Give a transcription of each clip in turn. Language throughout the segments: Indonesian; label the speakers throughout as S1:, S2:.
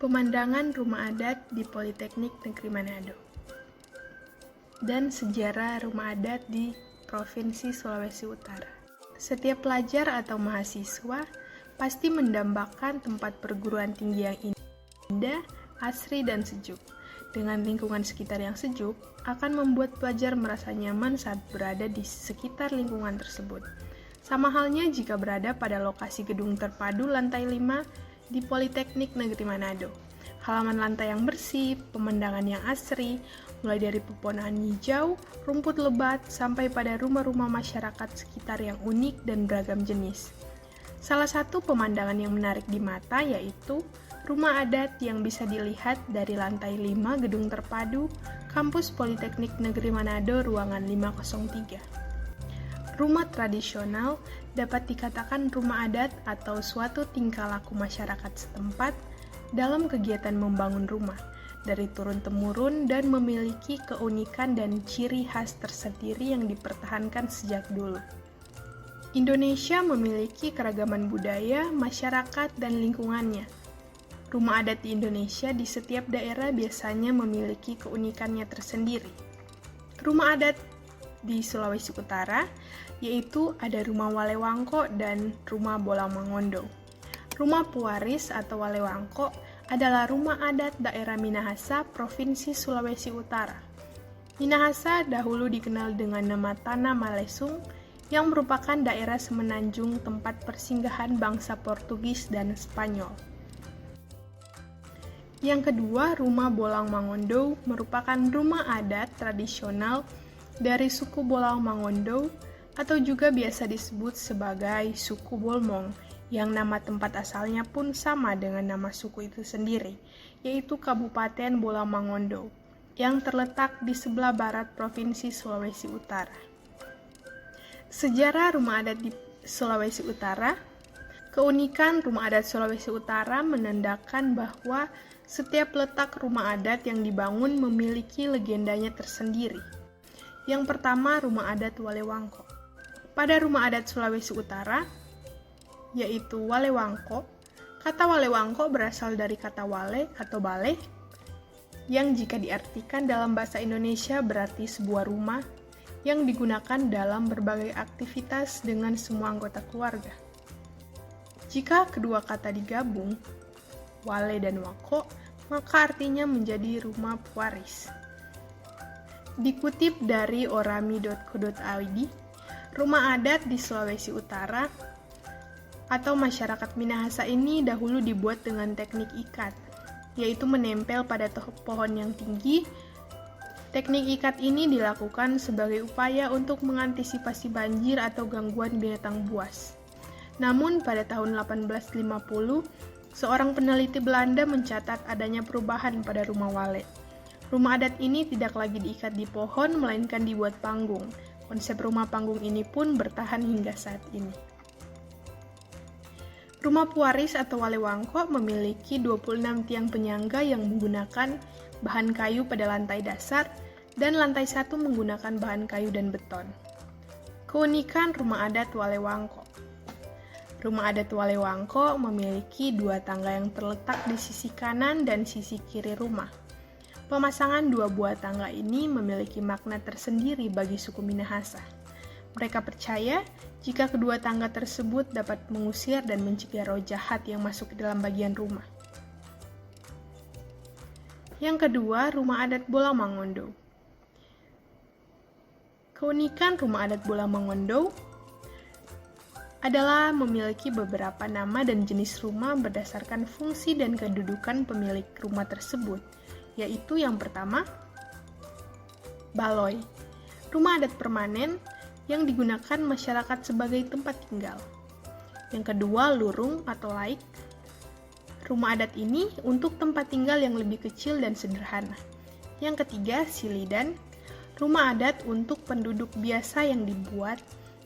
S1: Pemandangan rumah adat di Politeknik Negeri Manado dan sejarah rumah adat di Provinsi Sulawesi Utara. Setiap pelajar atau mahasiswa pasti mendambakan tempat perguruan tinggi yang indah, asri, dan sejuk. Dengan lingkungan sekitar yang sejuk, akan membuat pelajar merasa nyaman saat berada di sekitar lingkungan tersebut. Sama halnya jika berada pada lokasi gedung terpadu lantai 5 di Politeknik Negeri Manado. Halaman lantai yang bersih, pemandangan yang asri, mulai dari pepohonan hijau, rumput lebat, sampai pada rumah-rumah masyarakat sekitar yang unik dan beragam jenis. Salah satu pemandangan yang menarik di mata yaitu rumah adat yang bisa dilihat dari lantai 5 gedung terpadu Kampus Politeknik Negeri Manado ruangan 503. Rumah tradisional dapat dikatakan rumah adat atau suatu tingkah laku masyarakat setempat dalam kegiatan membangun rumah dari turun-temurun dan memiliki keunikan dan ciri khas tersendiri yang dipertahankan sejak dulu. Indonesia memiliki keragaman budaya, masyarakat, dan lingkungannya. Rumah adat di Indonesia di setiap daerah biasanya memiliki keunikannya tersendiri. Rumah adat di Sulawesi Utara, yaitu ada Rumah Walewangko dan Rumah Bolang Mangondo. Rumah Puwaris atau Walewangko adalah rumah adat daerah Minahasa, Provinsi Sulawesi Utara. Minahasa dahulu dikenal dengan nama Tanah Malesung, yang merupakan daerah semenanjung tempat persinggahan bangsa Portugis dan Spanyol. Yang kedua, Rumah Bolang Mangondo merupakan rumah adat tradisional dari suku Bolang Mangondo atau juga biasa disebut sebagai suku Bolmong, yang nama tempat asalnya pun sama dengan nama suku itu sendiri, yaitu Kabupaten Bolang Mangondo, yang terletak di sebelah barat Provinsi Sulawesi Utara. Sejarah rumah adat di Sulawesi Utara. Keunikan rumah adat Sulawesi Utara menandakan bahwa setiap letak rumah adat yang dibangun memiliki legendanya tersendiri. Yang pertama, rumah adat Walewangko. Pada rumah adat Sulawesi Utara, yaitu Walewangko, kata Walewangko berasal dari kata wale atau baleh, yang jika diartikan dalam bahasa Indonesia berarti sebuah rumah yang digunakan dalam berbagai aktivitas dengan semua anggota keluarga. Jika kedua kata digabung, wale dan wako, maka artinya menjadi rumah puwaris. Dikutip dari orami.co.id, rumah adat di Sulawesi Utara atau masyarakat Minahasa ini dahulu dibuat dengan teknik ikat, yaitu menempel pada pohon yang tinggi. Teknik ikat ini dilakukan sebagai upaya untuk mengantisipasi banjir atau gangguan binatang buas. Namun pada tahun 1850, seorang peneliti Belanda mencatat adanya perubahan pada rumah wale. Rumah adat ini tidak lagi diikat di pohon, melainkan dibuat panggung. Konsep rumah panggung ini pun bertahan hingga saat ini. Rumah Puwaris atau Walewangko memiliki 26 tiang penyangga yang menggunakan bahan kayu pada lantai dasar, dan lantai 1 menggunakan bahan kayu dan beton. Keunikan rumah adat Walewangko. Rumah adat Walewangko memiliki 2 tangga yang terletak di sisi kanan dan sisi kiri rumah. Pemasangan 2 buah tangga ini memiliki makna tersendiri bagi suku Minahasa. Mereka percaya jika kedua tangga tersebut dapat mengusir dan mencegah roh jahat yang masuk ke dalam bagian rumah. Yang kedua, rumah adat Bolang Mangondo. Keunikan rumah adat Bolang Mangondo adalah memiliki beberapa nama dan jenis rumah berdasarkan fungsi dan kedudukan pemilik rumah tersebut, yaitu yang pertama, baloi, rumah adat permanen yang digunakan masyarakat sebagai tempat tinggal. Yang kedua, lurung atau laik, rumah adat ini untuk tempat tinggal yang lebih kecil dan sederhana. Yang ketiga, silidan, rumah adat untuk penduduk biasa yang dibuat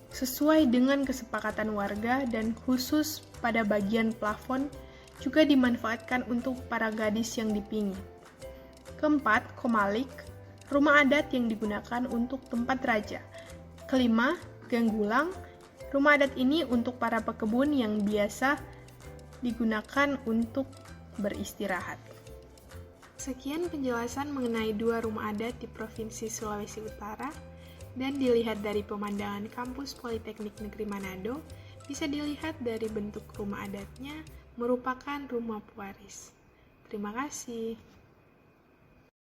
S1: sesuai dengan kesepakatan warga dan khusus pada bagian plafon juga dimanfaatkan untuk para gadis yang dipingit. Keempat, komalik, rumah adat yang digunakan untuk tempat raja. Kelima, ganggulang, rumah adat ini untuk para pekebun yang biasa digunakan untuk beristirahat. Sekian penjelasan mengenai 2 rumah adat di Provinsi Sulawesi Utara, dan dilihat dari pemandangan kampus Politeknik Negeri Manado, bisa dilihat dari bentuk rumah adatnya merupakan rumah pewaris. Terima kasih.